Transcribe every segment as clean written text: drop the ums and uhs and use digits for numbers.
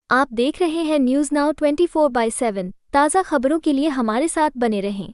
आप देख रहे हैं न्यूज़ नाउ 24/7। ताज़ा खबरों के लिए हमारे साथ बने रहें।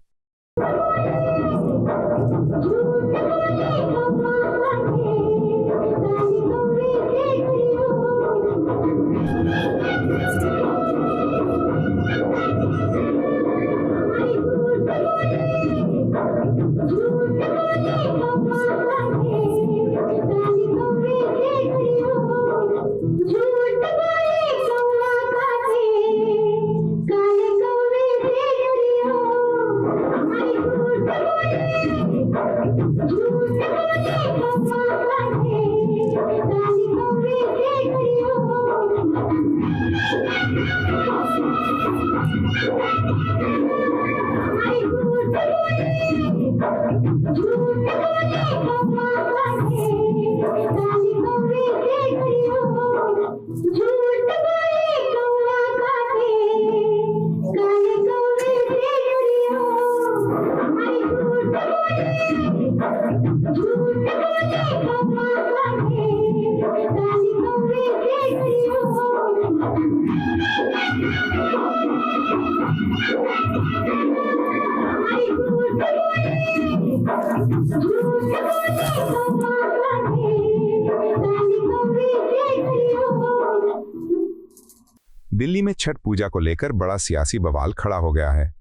दिल्ली में छठ पूजा को लेकर बड़ा सियासी बवाल खड़ा हो गया है।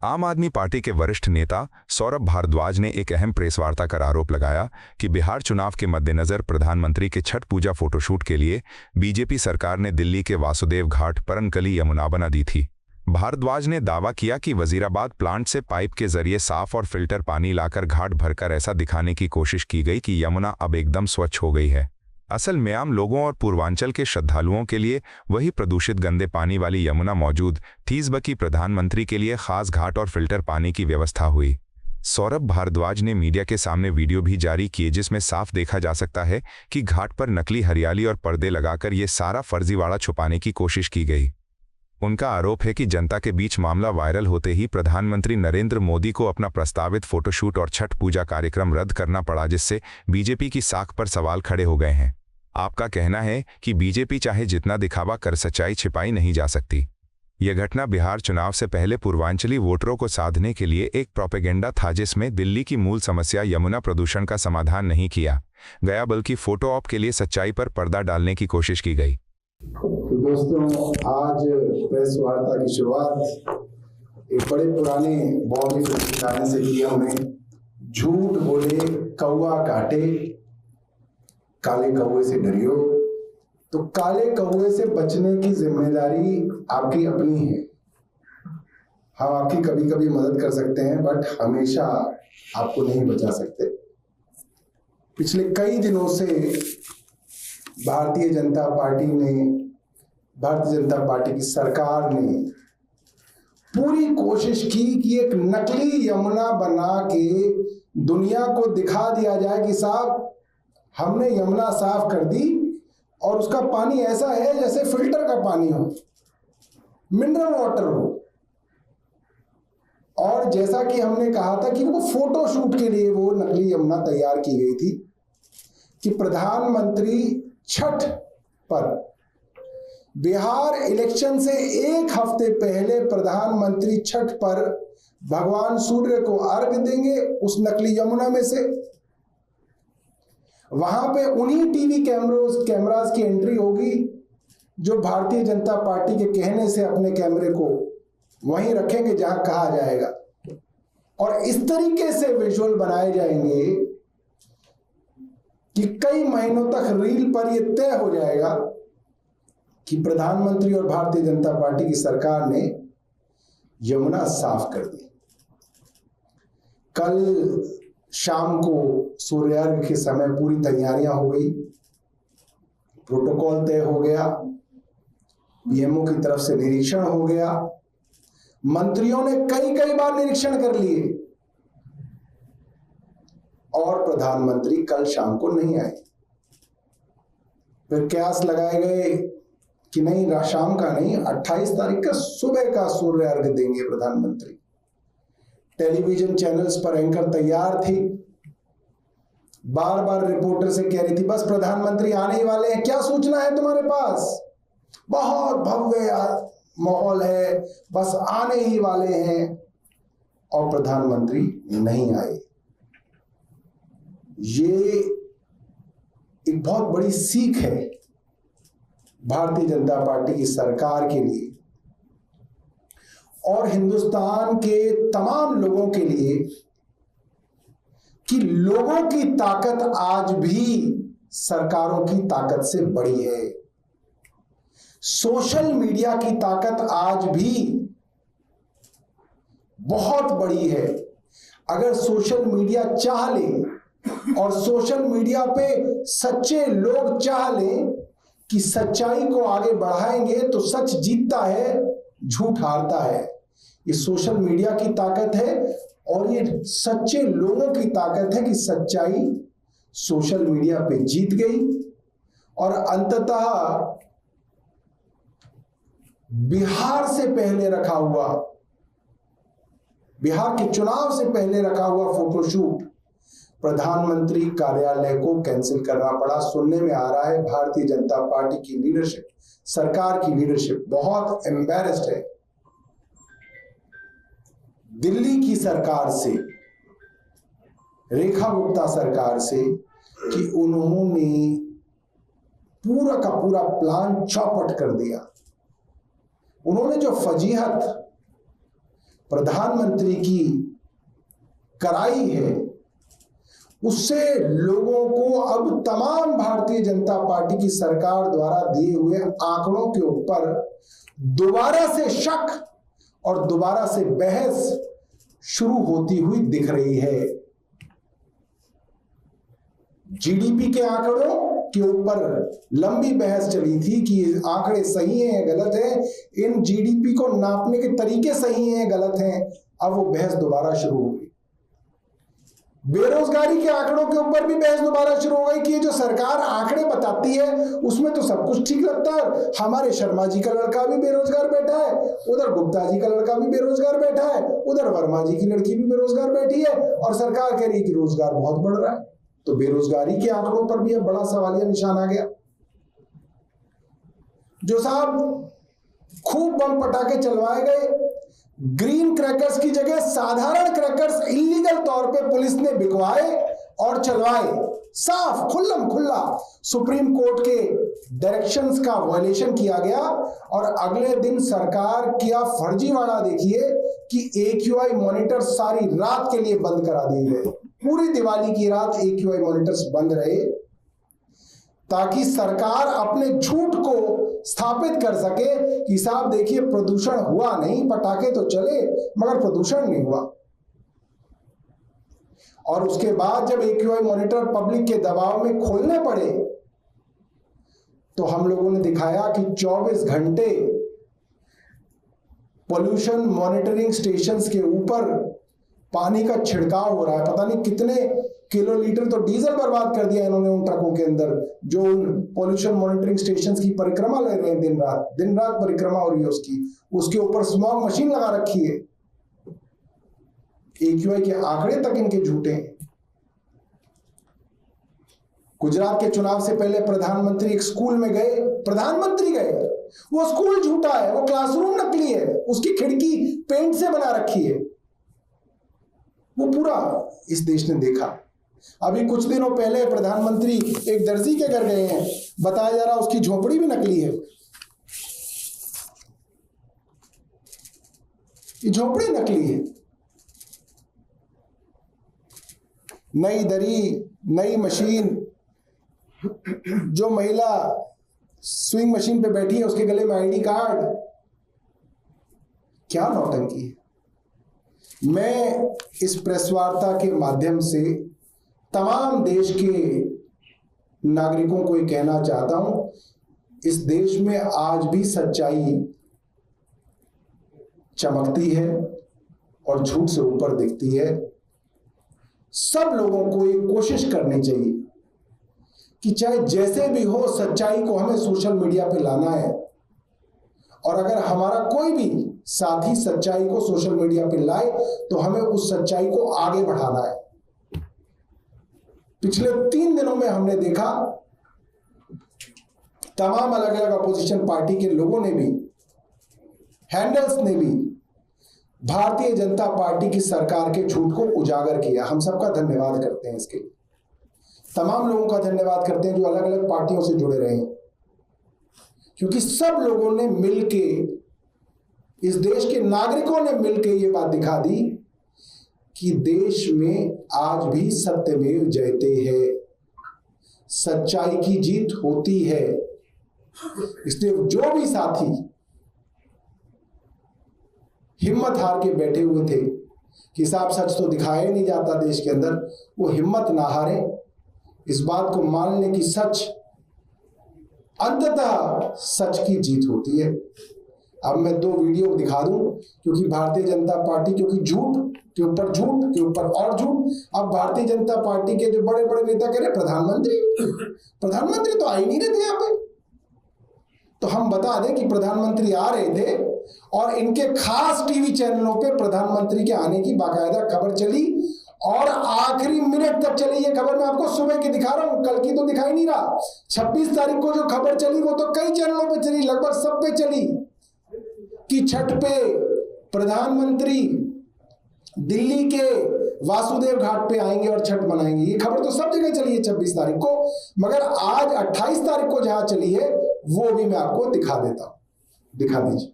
आम आदमी पार्टी के वरिष्ठ नेता सौरभ भारद्वाज ने एक अहम प्रेस वार्ता कर आरोप लगाया कि बिहार चुनाव के मद्देनजर प्रधानमंत्री के छठ पूजा फोटोशूट के लिए बीजेपी सरकार ने दिल्ली के वासुदेव घाट परनकली यमुना बना दी थी। भारद्वाज ने दावा किया कि वजीराबाद प्लांट से पाइप के जरिए साफ और फिल्टर पानी लाकर घाट भरकर ऐसा दिखाने की कोशिश की गई कि यमुना अब एकदम स्वच्छ हो गई है। असल में आम लोगों और पूर्वांचल के श्रद्धालुओं के लिए वही प्रदूषित गंदे पानी वाली यमुना मौजूद थी, जबकि प्रधानमंत्री के लिए खास घाट और फिल्टर पानी की व्यवस्था हुई। सौरभ भारद्वाज ने मीडिया के सामने वीडियो भी जारी किए जिसमें साफ देखा जा सकता है कि घाट पर नकली हरियाली और पर्दे लगाकर ये सारा फर्जीवाड़ा छुपाने की कोशिश की गई। उनका आरोप है कि जनता के बीच मामला वायरल होते ही प्रधानमंत्री नरेंद्र मोदी को अपना प्रस्तावित फोटोशूट और छठ पूजा कार्यक्रम रद्द करना पड़ा, जिससे बीजेपी की साख पर सवाल खड़े हो गए हैं। आपका कहना है कि बीजेपी चाहे जितना दिखावा कर सच्चाई छिपाई नहीं जा सकती। यह घटना बिहार चुनाव से पहले पूर्वांचली वोटरों को साधने के लिए एक प्रोपेगेंडा था, जिसमें दिल्ली की मूल समस्या यमुना प्रदूषण का समाधान नहीं किया गया, बल्कि फोटो ऑप के लिए सच्चाई पर पर्दा डालने की कोशिश की गई। तो दोस्तों, आज प्रेस वार्ता की शुरुआत एक बड़े पुराने बॉलीवुड फिल्म गाने से की हमने। झूठ बोले कौवा काटे, काले कौवे से डरियो। तो काले कौवे से बचने की जिम्मेदारी आपकी अपनी है। हम आपकी कभी कभी मदद कर सकते हैं, बट हमेशा आपको नहीं बचा सकते। पिछले कई दिनों से भारतीय जनता पार्टी की सरकार ने पूरी कोशिश की कि एक नकली यमुना बना के दुनिया को दिखा दिया जाए कि साहब हमने यमुना साफ कर दी और उसका पानी ऐसा है जैसे फिल्टर का पानी हो, मिनरल वाटर हो। और जैसा कि हमने कहा था कि वो फोटो शूट के लिए वो नकली यमुना तैयार की गई थी कि प्रधानमंत्री छठ पर, बिहार इलेक्शन से एक हफ्ते पहले प्रधानमंत्री छठ पर भगवान सूर्य को अर्घ देंगे उस नकली यमुना में से। वहां पे उन्हीं टीवी कैमरास की एंट्री होगी जो भारतीय जनता पार्टी के कहने से अपने कैमरे को वहीं रखेंगे जहां कहा जाएगा, और इस तरीके से विजुअल बनाए जाएंगे कि कई महीनों तक रील पर यह तय हो जाएगा कि प्रधानमंत्री और भारतीय जनता पार्टी की सरकार ने यमुना साफ कर दी। कल शाम को सूर्यार्घ के समय पूरी तैयारियां हो गई, प्रोटोकॉल तय हो गया, पीएमओ की तरफ से निरीक्षण हो गया, मंत्रियों ने कई बार निरीक्षण कर लिए, और प्रधानमंत्री कल शाम को नहीं आए। फिर कयास लगाए गए कि नहीं, शाम का नहीं, 28 तारीख का सुबह का सूर्यार्घ देंगे प्रधानमंत्री। टेलीविजन चैनल्स पर एंकर तैयार थी, बार बार रिपोर्टर से कह रही थी बस प्रधानमंत्री आने ही वाले हैं, क्या सूचना है तुम्हारे पास? बहुत भव्य माहौल है, बस आने ही वाले हैं, और प्रधानमंत्री नहीं आए। ये एक बहुत बड़ी सीख है भारतीय जनता पार्टी की सरकार के लिए और हिंदुस्तान के तमाम लोगों के लिए कि लोगों की ताकत आज भी सरकारों की ताकत से बड़ी है। सोशल मीडिया की ताकत आज भी बहुत बड़ी है। अगर सोशल मीडिया चाह ले और सोशल मीडिया पे सच्चे लोग चाह लें कि सच्चाई को आगे बढ़ाएंगे तो सच जीतता है, झूठ हारता है। ये सोशल मीडिया की ताकत है और ये सच्चे लोगों की ताकत है कि सच्चाई सोशल मीडिया पे जीत गई और अंततः बिहार से पहले रखा हुआ, बिहार के चुनाव से पहले रखा हुआ फोटोशूट प्रधानमंत्री कार्यालय को कैंसिल करना पड़ा। सुनने में आ रहा है भारतीय जनता पार्टी की लीडरशिप, सरकार की लीडरशिप बहुत एम्बैरेस्ड है दिल्ली की सरकार से, रेखा गुप्ता सरकार से, कि उन्होंने पूरा का पूरा प्लान चौपट कर दिया। उन्होंने जो फजीहत प्रधानमंत्री की कराई है उससे लोगों को अब तमाम भारतीय जनता पार्टी की सरकार द्वारा दिए हुए आंकड़ों के ऊपर दोबारा से शक और दोबारा से बहस शुरू होती हुई दिख रही है। जीडीपी के आंकड़ों के ऊपर लंबी बहस चली थी कि आंकड़े सही हैं या गलत हैं, इन जीडीपी को नापने के तरीके सही हैं या गलत हैं। अब वो बहस दोबारा शुरू हो गई। बेरोजगारी के आंकड़ों के ऊपर भी बहस दोबारा शुरू हो गई कि जो सरकार आंकड़े बताती है उसमें तो सब कुछ ठीक लगता है। हमारे शर्मा जी का लड़का भी बेरोजगार बैठा है, उधर गुप्ता जी का लड़का भी बेरोजगार बैठा है, उधर वर्मा जी की लड़की भी बेरोजगार बैठी है और सरकार कह रही है कि रोजगार बहुत बढ़ रहा है। तो बेरोजगारी के आंकड़ों पर भी अब बड़ा सवालिया निशान आ गया। जो साहब खूब बम पटाखे चलवाए गए, ग्रीन क्रैकर्स की जगह साधारण क्रैकर्स इलीगल तौर पे पुलिस ने बिकवाए और चलवाए, साफ खुल्लम खुल्ला सुप्रीम कोर्ट के डायरेक्शंस का वायलेशन किया गया। और अगले दिन सरकार किया फर्जीवाड़ा देखिए कि AQI मॉनिटर सारी रात के लिए बंद करा दिए गए। पूरी दिवाली की रात AQI मॉनिटर्स बंद रहे ताकि सरकार अपने झूठ को स्थापित कर सके कि साहब देखिए प्रदूषण हुआ नहीं, पटाखे तो चले मगर प्रदूषण नहीं हुआ। और उसके बाद जब AQI मॉनिटर पब्लिक के दबाव में खोलने पड़े तो हम लोगों ने दिखाया कि 24 घंटे पोल्यूशन मॉनिटरिंग स्टेशंस के ऊपर पानी का छिड़काव हो रहा है। पता नहीं कितने किलोलीटर तो डीजल बर्बाद कर दिया इन्होंने उन ट्रकों के अंदर जो उन पोल्यूशन मॉनिटरिंग स्टेशंस की परिक्रमा ले रहे हैं। दिन रात परिक्रमा हो रही है उसके ऊपर स्मॉग मशीन लगा रखी है। AQI के आंकड़े तक इनके झूठे हैं। गुजरात के चुनाव से पहले प्रधानमंत्री एक स्कूल में गए, प्रधानमंत्री गए, वो स्कूल झूठा है, वो क्लासरूम नकली है, उसकी खिड़की पेंट से बना रखी है। वो पूरा इस देश ने देखा। अभी कुछ दिनों पहले प्रधानमंत्री एक दर्जी के घर गए हैं, बताया जा रहा उसकी झोपड़ी भी नकली है। ये झोपड़ी नकली है। नई दरी, नई मशीन, जो महिला स्विंग मशीन पे बैठी है उसके गले में ID कार्ड। क्या नौटंकी है। मैं इस प्रेस वार्ता के माध्यम से तमाम देश के नागरिकों को ये कहना चाहता हूं, इस देश में आज भी सच्चाई चमकती है और झूठ से ऊपर दिखती है। सब लोगों को ये कोशिश करनी चाहिए कि चाहे जैसे भी हो सच्चाई को हमें सोशल मीडिया पे लाना है। और अगर हमारा कोई भी साथी सच्चाई को सोशल मीडिया पे लाए तो हमें उस सच्चाई को आगे बढ़ाना है। पिछले 3 दिनों में हमने देखा तमाम अलग अलग अपोजिशन पार्टी के लोगों ने भी, हैंडल्स ने भी भारतीय जनता पार्टी की सरकार के झूठ को उजागर किया। हम सबका धन्यवाद करते हैं इसके लिए। तमाम लोगों का धन्यवाद करते हैं जो अलग अलग पार्टियों से जुड़े रहे हैं, क्योंकि सब लोगों ने मिलके, इस देश के नागरिकों ने मिलके ये बात दिखा दी कि देश में आज भी सत्यमेव जयते है, सच्चाई की जीत होती है। इसलिए जो भी साथी हिम्मत हार के बैठे हुए थे कि साहब सच तो दिखाया नहीं जाता देश के अंदर, वो हिम्मत ना हारे, इस बात को मान लें कि सच, अंततः सच की जीत होती है। अब मैं 2 वीडियो दिखा दूं, क्योंकि भारतीय जनता पार्टी, क्योंकि झूठ के ऊपर झूठ के ऊपर और झूठ। अब भारतीय जनता पार्टी के जो बड़े बड़े नेता कह रहे प्रधानमंत्री तो आ ही नहीं रहे थे यहाँ पे। तो हम बता दें कि प्रधानमंत्री आ रहे थे और इनके खास टीवी चैनलों पे प्रधानमंत्री के आने की बाकायदा खबर चली और आखिरी मिनट तक चली। ये खबर मैं आपको सुबह की दिखा रहा हूं, कल की तो दिखाई नहीं रहा। 26 तारीख को जो खबर चली वो तो कई चैनलों पे चली, लगभग सब पे चली कि छठ पे प्रधानमंत्री दिल्ली के वासुदेव घाट पे आएंगे और छठ मनाएंगे। ये खबर तो सब जगह चली है 26 तारीख को, मगर आज 28 तारीख को जहां चली है वो भी मैं आपको दिखा देता हूं। दिखा दीजिए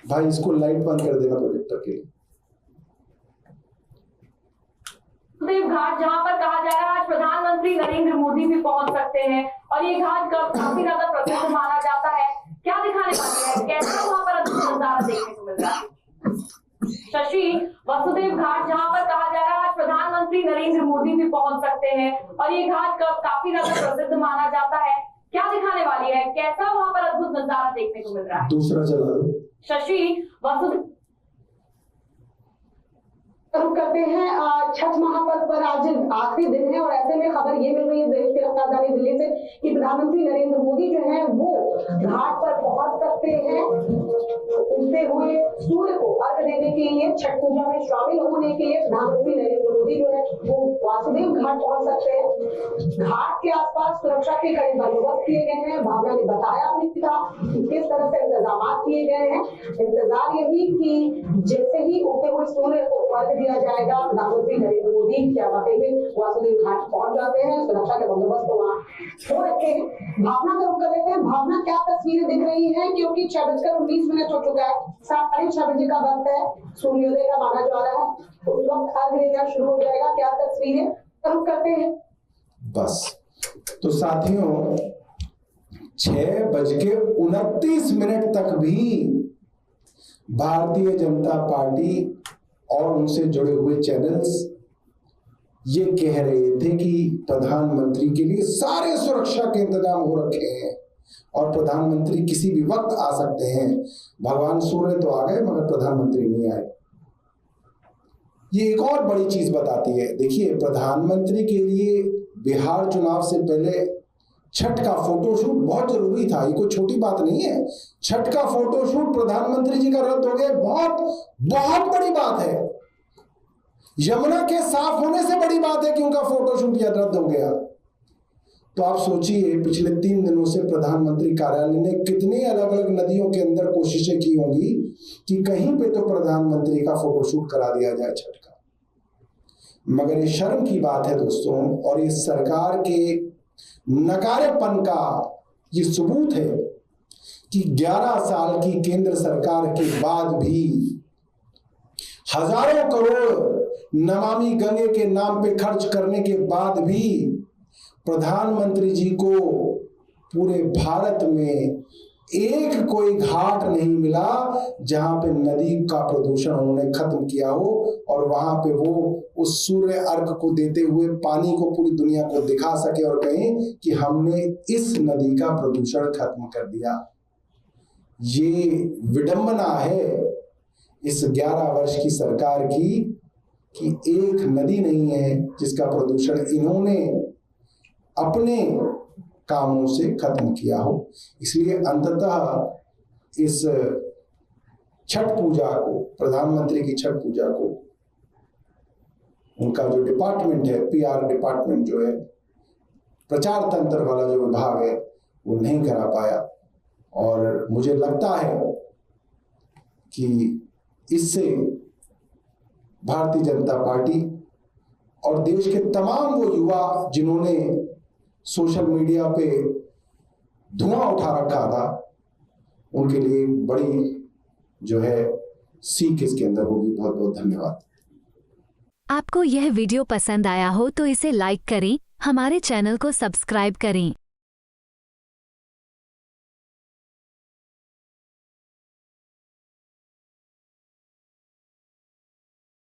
भाई, इसको लाइट बंद कर देना प्रोजेक्टर के लिए। वासुदेव घाट जहां पर कहा जा रहा है आज प्रधानमंत्री नरेंद्र मोदी भी पहुंच सकते हैं और ये घाट काफी ज्यादा प्रसिद्ध माना जाता है। क्या दिखाने वाली है, कैसा वहां पर अद्भुत नजारा देखने को मिल रहा है? शशि, वासुदेव घाट जहां पर कहा जा रहा है आज प्रधानमंत्री नरेंद्र मोदी भी पहुंच सकते हैं और ये घाट काफी ज्यादा प्रसिद्ध माना जाता है। क्या दिखाने वाली है, कैसा वहां पर अद्भुत नजारा देखने को मिल रहा है? दूसरा चला दो। शशि, वासुदेव करते हैं। छठ महापर्व पर आज आखिरी दिन है और ऐसे में खबर ये मिल रही है देश की राजधानी दिल्ली से कि प्रधानमंत्री नरेंद्र मोदी जो है वो घाट पर पहुंच सकते हैं। उगते हुए सूर्य को अर्घ देने के लिए, छठ पूजा में शामिल होने के लिए प्रधानमंत्री नरेंद्र मोदी जो है वो वासुदेव घाट पहुंच सकते हैं। घाट के आसपास सुरक्षा के कड़े बंदोबस्त किए गए हैं। भावना ने बताया भी था किस तरह से इंतजाम किए गए हैं। इंतजार यही कि जैसे ही उगते हुए सूर्य को अर्घ दिया जाएगा, प्रधानमंत्री नरेंद्र मोदी क्या वाकई में वासुदेव घाट पहुंच जाते हैं। सुरक्षा के बंदोबस्त तो वहां हो रखे हैं। भावना का रुख कर लेते हैं। भावना, क्या तस्वीरें दिख रही है, क्योंकि 6:19 हो चुका है, 6:30 बजे का वक्त है, सूर्योदय का माना जा रहा है, उस वक्त अर्घ देना शुरू हो जाएगा। क्या तस्वीरें रुख करते हैं। बस तो साथियों, 6:29 तक भी भारतीय जनता पार्टी और उनसे जुड़े हुए चैनल्स ये कह रहे थे कि प्रधानमंत्री के लिए सारे सुरक्षा के इंतजाम हो रखे हैं और प्रधानमंत्री किसी भी वक्त आ सकते हैं। भगवान सूर्य तो आ गए मगर प्रधानमंत्री नहीं आए। ये एक और बड़ी चीज बताती है। देखिए, प्रधानमंत्री के लिए बिहार चुनाव से पहले छठ का फोटोशूट बहुत जरूरी था। ये कोई छोटी बात नहीं है। छठ का फोटोशूट प्रधानमंत्री जी का रद्द हो गया, बहुत बहुत बड़ी बात है। यमुना के साफ होने से बड़ी बात है कि उनका फोटोशूट रद्द हो गया। तो आप सोचिए, पिछले 3 दिनों से प्रधानमंत्री कार्यालय ने कितनी अलग अलग नदियों के अंदर कोशिशें की होंगी कि कहीं पे तो प्रधानमंत्री का फोटोशूट करा दिया जाए छठ का। मगर ये शर्म की बात है दोस्तों, और ये सरकार के नकारेपन का ये सबूत है कि 11 साल की केंद्र सरकार के बाद भी हजारों करोड़ नमामि गंगे के नाम पे खर्च करने के बाद भी प्रधानमंत्री जी को पूरे भारत में एक कोई घाट नहीं मिला जहां पे नदी का प्रदूषण उन्होंने खत्म किया हो और वहां पे वो उस सूर्य अर्घ को देते हुए पानी को पूरी दुनिया को दिखा सके और कहें कि हमने इस नदी का प्रदूषण खत्म कर दिया। ये विडंबना है इस 11 वर्ष की सरकार की कि एक नदी नहीं है जिसका प्रदूषण इन्होंने अपने कामों से खत्म किया हो। इसलिए अंततः इस छठ पूजा को, प्रधानमंत्री की छठ पूजा को, उनका जो डिपार्टमेंट है, PR डिपार्टमेंट जो है, प्रचार तंत्र वाला जो विभाग है, वो नहीं करा पाया। और मुझे लगता है कि इससे भारतीय जनता पार्टी और देश के तमाम वो युवा जिन्होंने सोशल मीडिया पे धुआं उठा रखा था, उनके लिए बड़ी जो है सीख इसके अंदर होगी। बहुत बहुत धन्यवाद। आपको यह वीडियो पसंद आया हो तो इसे लाइक करें, हमारे चैनल को सब्सक्राइब करें।